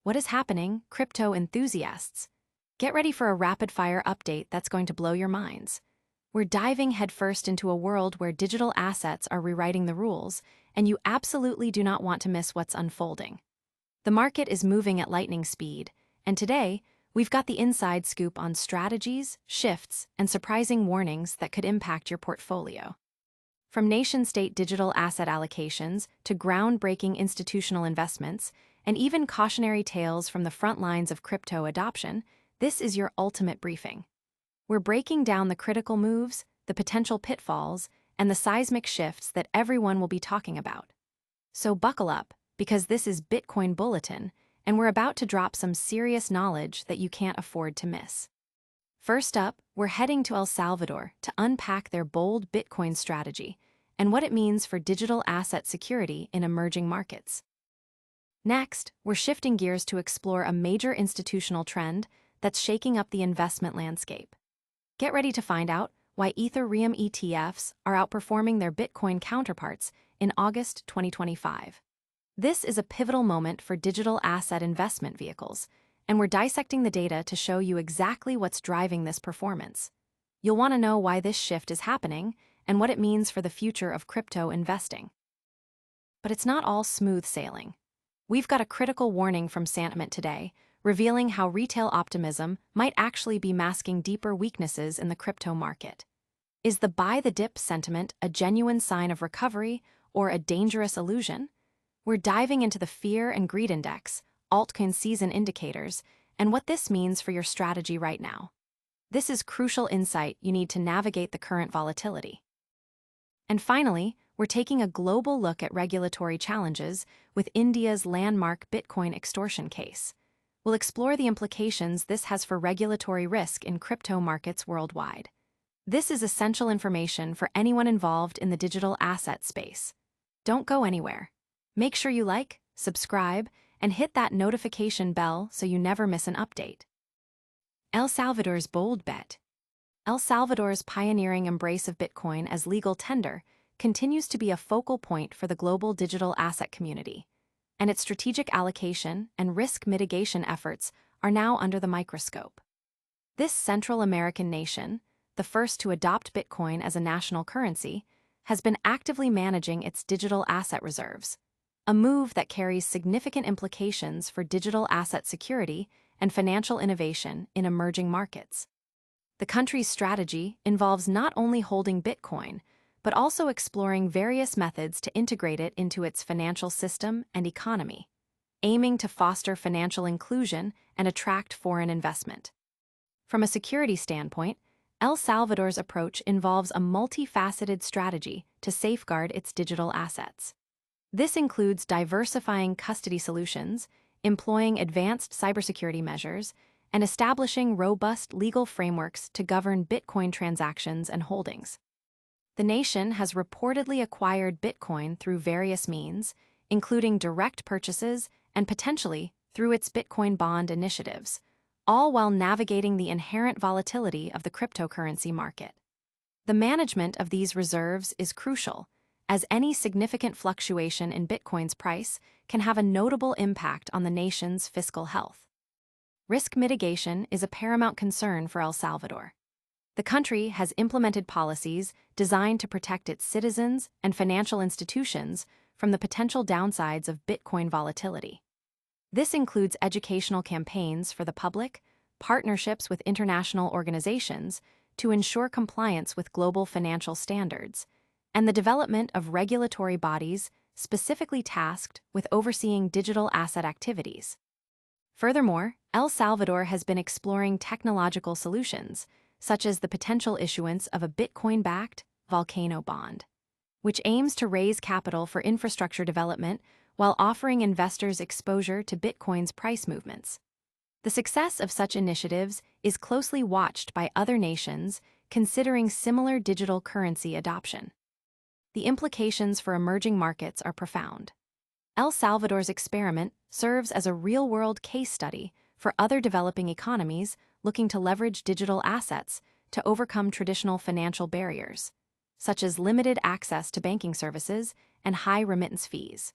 What is happening, crypto enthusiasts? Get ready for a rapid-fire update that's going to blow your minds. We're diving headfirst into a world where digital assets are rewriting the rules, and you absolutely do not want to miss what's unfolding. The market is moving at lightning speed, and today, we've got the inside scoop on strategies, shifts, and surprising warnings that could impact your portfolio. From nation-state digital asset allocations to groundbreaking institutional investments, and even cautionary tales from the front lines of crypto adoption, this is your ultimate briefing. We're breaking down the critical moves, the potential pitfalls, and the seismic shifts that everyone will be talking about. So buckle up, because this is Bitcoin Bulletin, and we're about to drop some serious knowledge that you can't afford to miss. First up, we're heading to El Salvador to unpack their bold Bitcoin strategy and what it means for digital asset security in emerging markets. Next, we're shifting gears to explore a major institutional trend that's shaking up the investment landscape. Get ready to find out why Ethereum ETFs are outperforming their Bitcoin counterparts in August 2025. This is a pivotal moment for digital asset investment vehicles, and we're dissecting the data to show you exactly what's driving this performance. You'll want to know why this shift is happening and what it means for the future of crypto investing. But it's not all smooth sailing. We've got a critical warning from Santiment today, revealing how retail optimism might actually be masking deeper weaknesses in the crypto market. Is the buy the dip sentiment a genuine sign of recovery or a dangerous illusion? We're diving into the fear and greed index, altcoin season indicators, and what this means for your strategy right now. This is crucial insight you need to navigate the current volatility. And finally, we're taking a global look at regulatory challenges with India's landmark Bitcoin extortion case. We'll explore the implications this has for regulatory risk in crypto markets worldwide. This is essential information for anyone involved in the digital asset space. Don't go anywhere. Make sure you like, subscribe, and hit that notification bell so you never miss an update. El Salvador's bold bet. El Salvador's pioneering embrace of Bitcoin as legal tender continues to be a focal point for the global digital asset community, and its strategic allocation and risk mitigation efforts are now under the microscope. This Central American nation, the first to adopt Bitcoin as a national currency, has been actively managing its digital asset reserves, a move that carries significant implications for digital asset security and financial innovation in emerging markets. The country's strategy involves not only holding Bitcoin, but also exploring various methods to integrate it into its financial system and economy, aiming to foster financial inclusion and attract foreign investment. From a security standpoint, El Salvador's approach involves a multifaceted strategy to safeguard its digital assets. This includes diversifying custody solutions, employing advanced cybersecurity measures, and establishing robust legal frameworks to govern Bitcoin transactions and holdings. The nation has reportedly acquired Bitcoin through various means, including direct purchases and potentially through its Bitcoin bond initiatives, all while navigating the inherent volatility of the cryptocurrency market. The management of these reserves is crucial, as any significant fluctuation in Bitcoin's price can have a notable impact on the nation's fiscal health. Risk mitigation is a paramount concern for El Salvador. The country has implemented policies designed to protect its citizens and financial institutions from the potential downsides of Bitcoin volatility. This includes educational campaigns for the public, partnerships with international organizations to ensure compliance with global financial standards, and the development of regulatory bodies specifically tasked with overseeing digital asset activities. Furthermore, El Salvador has been exploring technological solutions, such as the potential issuance of a Bitcoin-backed volcano bond, which aims to raise capital for infrastructure development while offering investors exposure to Bitcoin's price movements. The success of such initiatives is closely watched by other nations considering similar digital currency adoption. The implications for emerging markets are profound. El Salvador's experiment serves as a real-world case study for other developing economies looking to leverage digital assets to overcome traditional financial barriers, such as limited access to banking services and high remittance fees.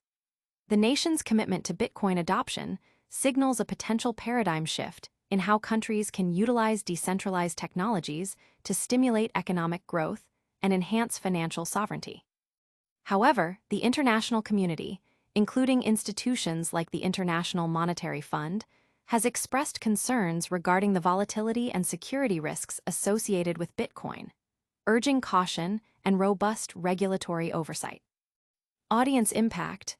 The nation's commitment to Bitcoin adoption signals a potential paradigm shift in how countries can utilize decentralized technologies to stimulate economic growth and enhance financial sovereignty. However, the international community, including institutions like the International Monetary Fund, has expressed concerns regarding the volatility and security risks associated with Bitcoin, urging caution and robust regulatory oversight. Audience impact.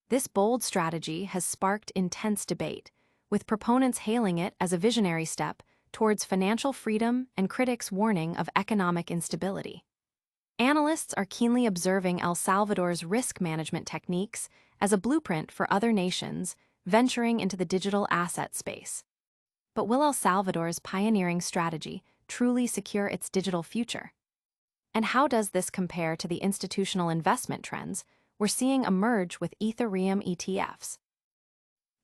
This bold strategy has sparked intense debate, with proponents hailing it as a visionary step towards financial freedom and critics warning of economic instability. Analysts are keenly observing El Salvador's risk management techniques as a blueprint for other nations venturing into the digital asset space. But will El Salvador's pioneering strategy truly secure its digital future? And how does this compare to the institutional investment trends we're seeing emerge with Ethereum ETFs?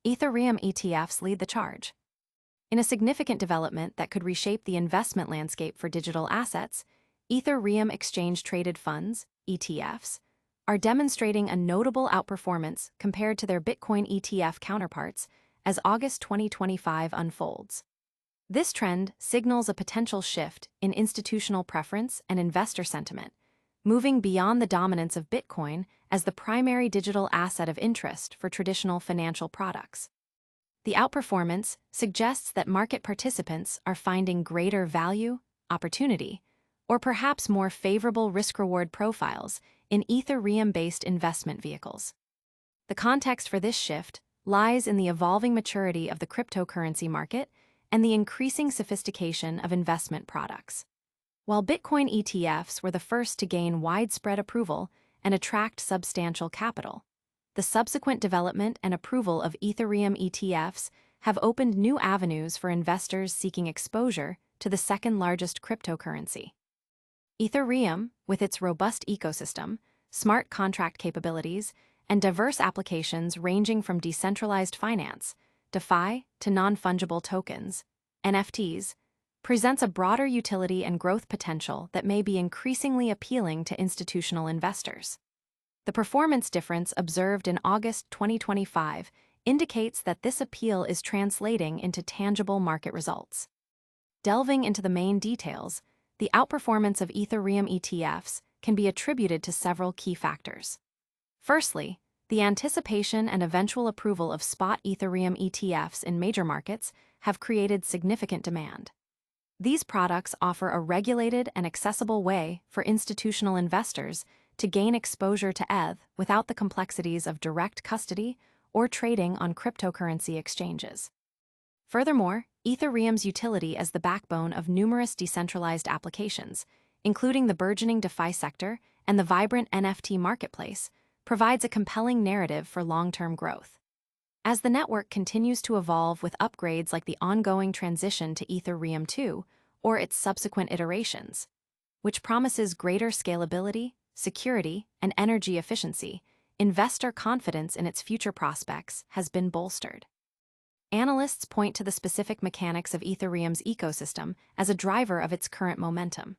Ethereum ETFs lead the charge. In a significant development that could reshape the investment landscape for digital assets, Ethereum exchange-traded funds, ETFs, are demonstrating a notable outperformance compared to their Bitcoin ETF counterparts as August 2025 unfolds. This trend signals a potential shift in institutional preference and investor sentiment, moving beyond the dominance of Bitcoin as the primary digital asset of interest for traditional financial products. The outperformance suggests that market participants are finding greater value, opportunity, or perhaps more favorable risk-reward profiles in Ethereum-based investment vehicles. The context for this shift lies in the evolving maturity of the cryptocurrency market and the increasing sophistication of investment products. While Bitcoin ETFs were the first to gain widespread approval and attract substantial capital, the subsequent development and approval of Ethereum ETFs have opened new avenues for investors seeking exposure to the second-largest cryptocurrency. Ethereum, with its robust ecosystem, smart contract capabilities, and diverse applications ranging from decentralized finance, DeFi, to non-fungible tokens, NFTs, presents a broader utility and growth potential that may be increasingly appealing to institutional investors. The performance difference observed in August 2025 indicates that this appeal is translating into tangible market results. Delving into the main details, the outperformance of Ethereum ETFs can be attributed to several key factors. Firstly, the anticipation and eventual approval of spot Ethereum ETFs in major markets have created significant demand. These products offer a regulated and accessible way for institutional investors to gain exposure to ETH without the complexities of direct custody or trading on cryptocurrency exchanges. Furthermore, Ethereum's utility as the backbone of numerous decentralized applications, including the burgeoning DeFi sector and the vibrant NFT marketplace, provides a compelling narrative for long-term growth. As the network continues to evolve with upgrades like the ongoing transition to Ethereum 2 or its subsequent iterations, which promises greater scalability, security, and energy efficiency, investor confidence in its future prospects has been bolstered. Analysts point to the specific mechanics of Ethereum's ecosystem as a driver of its current momentum.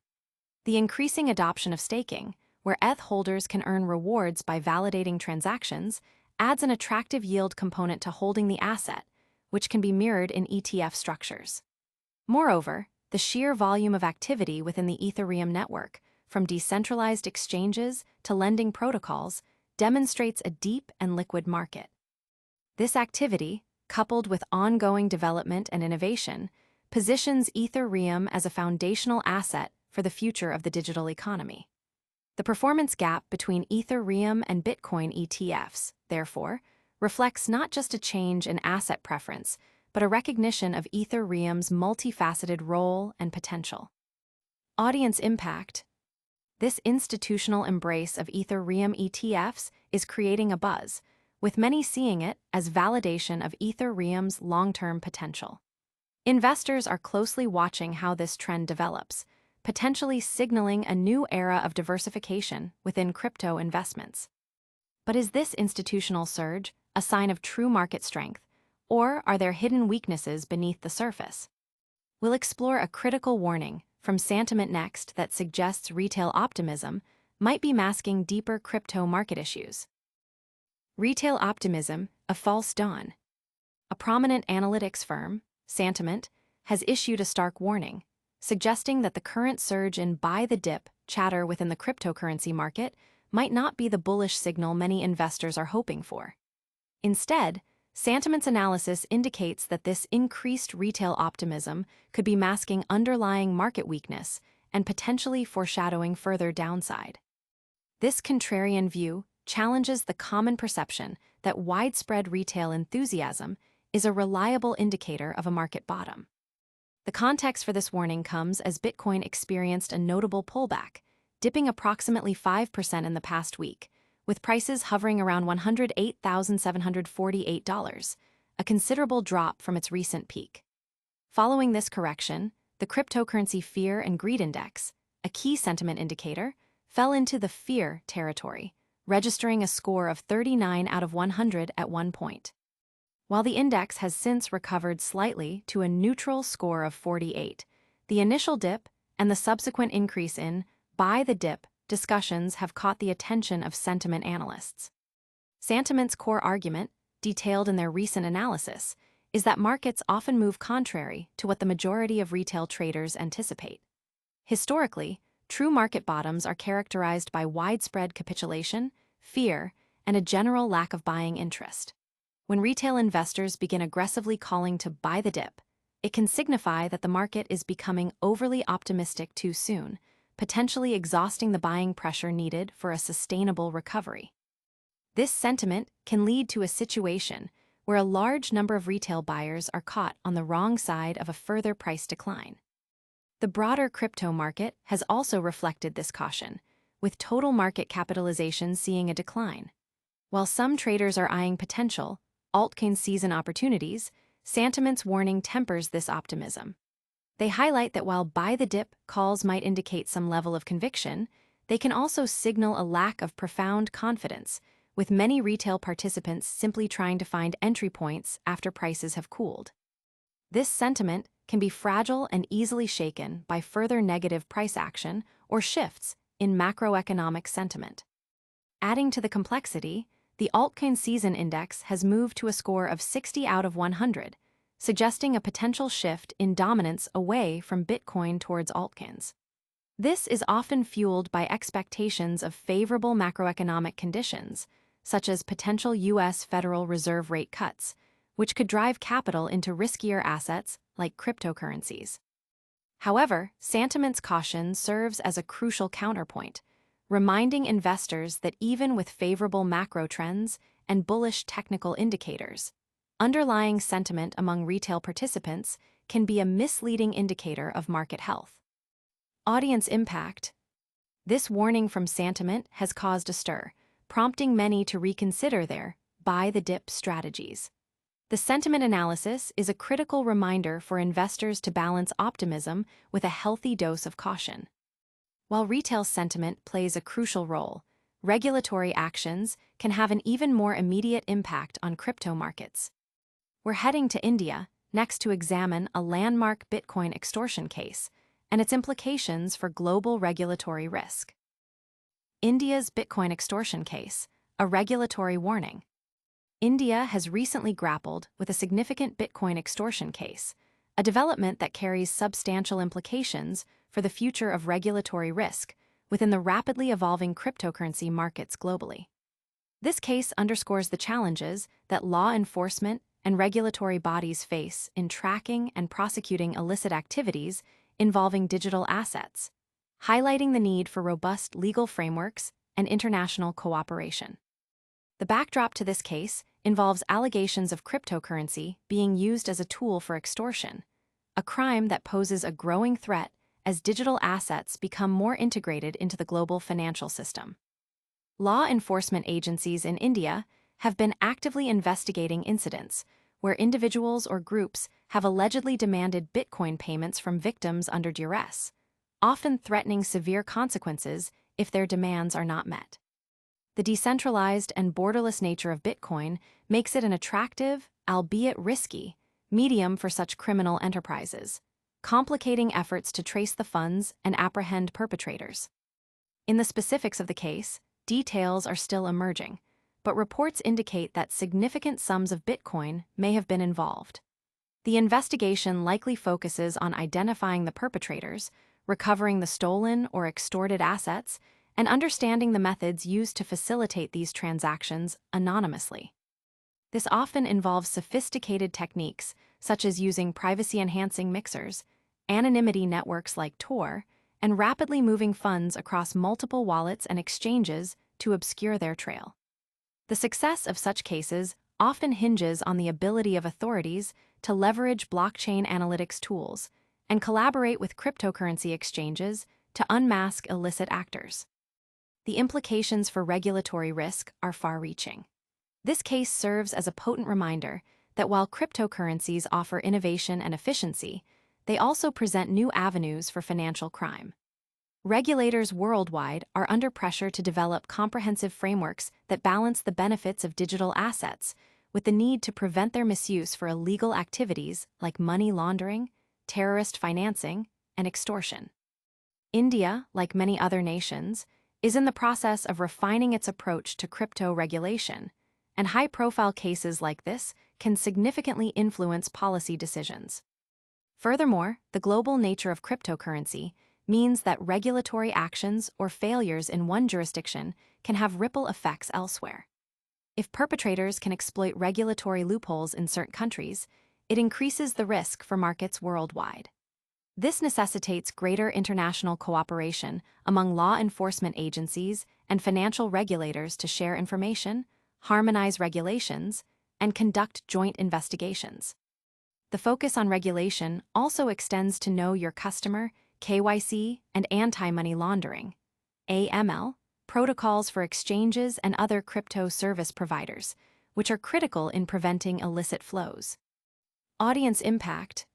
The increasing adoption of staking, where ETH holders can earn rewards by validating transactions, adds an attractive yield component to holding the asset, which can be mirrored in ETF structures. Moreover, the sheer volume of activity within the Ethereum network, from decentralized exchanges to lending protocols, demonstrates a deep and liquid market. This activity, coupled with ongoing development and innovation, positions Ethereum as a foundational asset for the future of the digital economy. The performance gap between Ethereum and Bitcoin ETFs, therefore, reflects not just a change in asset preference, but a recognition of Ethereum's multifaceted role and potential. Audience impact. This institutional embrace of Ethereum ETFs is creating a buzz, with many seeing it as validation of Ethereum's long-term potential. Investors are closely watching how this trend develops, potentially signaling a new era of diversification within crypto investments. But is this institutional surge a sign of true market strength, or are there hidden weaknesses beneath the surface? We'll explore a critical warning from Santiment next that suggests retail optimism might be masking deeper crypto market issues. Retail optimism, a false dawn. A prominent analytics firm, Santiment, has issued a stark warning, suggesting that the current surge in buy the dip chatter within the cryptocurrency market might not be the bullish signal many investors are hoping for. Instead, Santiment's analysis indicates that this increased retail optimism could be masking underlying market weakness and potentially foreshadowing further downside. This contrarian view challenges the common perception that widespread retail enthusiasm is a reliable indicator of a market bottom. The context for this warning comes as Bitcoin experienced a notable pullback, dipping approximately 5% in the past week, with prices hovering around $108,748, a considerable drop from its recent peak. Following this correction, the cryptocurrency Fear and Greed Index, a key sentiment indicator, fell into the fear territory, registering a score of 39 out of 100 at one point. While the index has since recovered slightly to a neutral score of 48, the initial dip and the subsequent increase in buy the dip discussions have caught the attention of sentiment analysts. Santiment's core argument, detailed in their recent analysis, is that markets often move contrary to what the majority of retail traders anticipate. Historically, true market bottoms are characterized by widespread capitulation, fear, and a general lack of buying interest. When retail investors begin aggressively calling to buy the dip, it can signify that the market is becoming overly optimistic too soon, potentially exhausting the buying pressure needed for a sustainable recovery. This sentiment can lead to a situation where a large number of retail buyers are caught on the wrong side of a further price decline. The broader crypto market has also reflected this caution, with total market capitalization seeing a decline. While some traders are eyeing potential altcoin season opportunities, Santiment's warning tempers this optimism. They highlight that while buy the dip calls might indicate some level of conviction, they can also signal a lack of profound confidence, with many retail participants simply trying to find entry points after prices have cooled. This sentiment can be fragile and easily shaken by further negative price action or shifts in macroeconomic sentiment. Adding to the complexity, the altcoin season index has moved to a score of 60 out of 100, suggesting a potential shift in dominance away from Bitcoin towards altcoins. This is often fueled by expectations of favorable macroeconomic conditions, such as potential U.S. Federal Reserve rate cuts, which could drive capital into riskier assets like cryptocurrencies. However, Santiment's caution serves as a crucial counterpoint, reminding investors that even with favorable macro trends and bullish technical indicators, underlying sentiment among retail participants can be a misleading indicator of market health. Audience impact. This warning from Santiment has caused a stir, prompting many to reconsider their buy the dip strategies. The sentiment analysis is a critical reminder for investors to balance optimism with a healthy dose of caution. While retail sentiment plays a crucial role, regulatory actions can have an even more immediate impact on crypto markets. We're heading to India next to examine a landmark Bitcoin extortion case and its implications for global regulatory risk. India's Bitcoin extortion case, a regulatory warning. India has recently grappled with a significant Bitcoin extortion case, a development that carries substantial implications for the future of regulatory risk within the rapidly evolving cryptocurrency markets globally. This case underscores the challenges that law enforcement and regulatory bodies face in tracking and prosecuting illicit activities involving digital assets, highlighting the need for robust legal frameworks and international cooperation. The backdrop to this case involves allegations of cryptocurrency being used as a tool for extortion, a crime that poses a growing threat as digital assets become more integrated into the global financial system. Law enforcement agencies in India have been actively investigating incidents where individuals or groups have allegedly demanded Bitcoin payments from victims under duress, often threatening severe consequences if their demands are not met. The decentralized and borderless nature of Bitcoin makes it an attractive, albeit risky, medium for such criminal enterprises, complicating efforts to trace the funds and apprehend perpetrators. In the specifics of the case, details are still emerging, but reports indicate that significant sums of Bitcoin may have been involved. The investigation likely focuses on identifying the perpetrators, recovering the stolen or extorted assets, and understanding the methods used to facilitate these transactions anonymously. This often involves sophisticated techniques, such as using privacy-enhancing mixers, anonymity networks like Tor, and rapidly moving funds across multiple wallets and exchanges to obscure their trail. The success of such cases often hinges on the ability of authorities to leverage blockchain analytics tools and collaborate with cryptocurrency exchanges to unmask illicit actors. The implications for regulatory risk are far-reaching. This case serves as a potent reminder that while cryptocurrencies offer innovation and efficiency, they also present new avenues for financial crime. Regulators worldwide are under pressure to develop comprehensive frameworks that balance the benefits of digital assets with the need to prevent their misuse for illegal activities like money laundering, terrorist financing, and extortion. India, like many other nations, is in the process of refining its approach to crypto regulation, and high-profile cases like this can significantly influence policy decisions. Furthermore, the global nature of cryptocurrency means that regulatory actions or failures in one jurisdiction can have ripple effects elsewhere. If perpetrators can exploit regulatory loopholes in certain countries, it increases the risk for markets worldwide. This necessitates greater international cooperation among law enforcement agencies and financial regulators to share information, harmonize regulations, and conduct joint investigations. The focus on regulation also extends to know your customer, KYC, and anti-money laundering, AML, protocols for exchanges and other crypto service providers, which are critical in preventing illicit flows. Audience impact.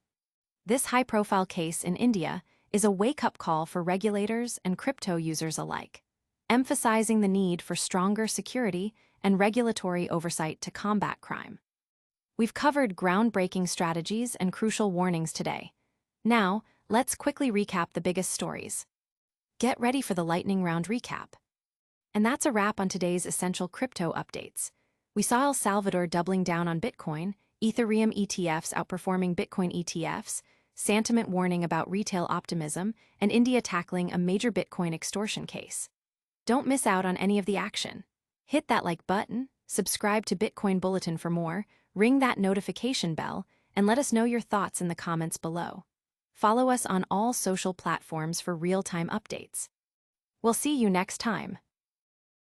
This high-profile case in India is a wake-up call for regulators and crypto users alike, emphasizing the need for stronger security and regulatory oversight to combat crime. We've covered groundbreaking strategies and crucial warnings today. Now, let's quickly recap the biggest stories. Get ready for the lightning round recap. And that's a wrap on today's essential crypto updates. We saw El Salvador doubling down on Bitcoin, Ethereum ETFs outperforming Bitcoin ETFs, Santiment warning about retail optimism, and India tackling a major Bitcoin extortion case. Don't miss out on any of the action. Hit that like button, subscribe to Bitcoin Bulletin for more, ring that notification bell, and let us know your thoughts in the comments below. Follow us on all social platforms for real-time updates. We'll see you next time.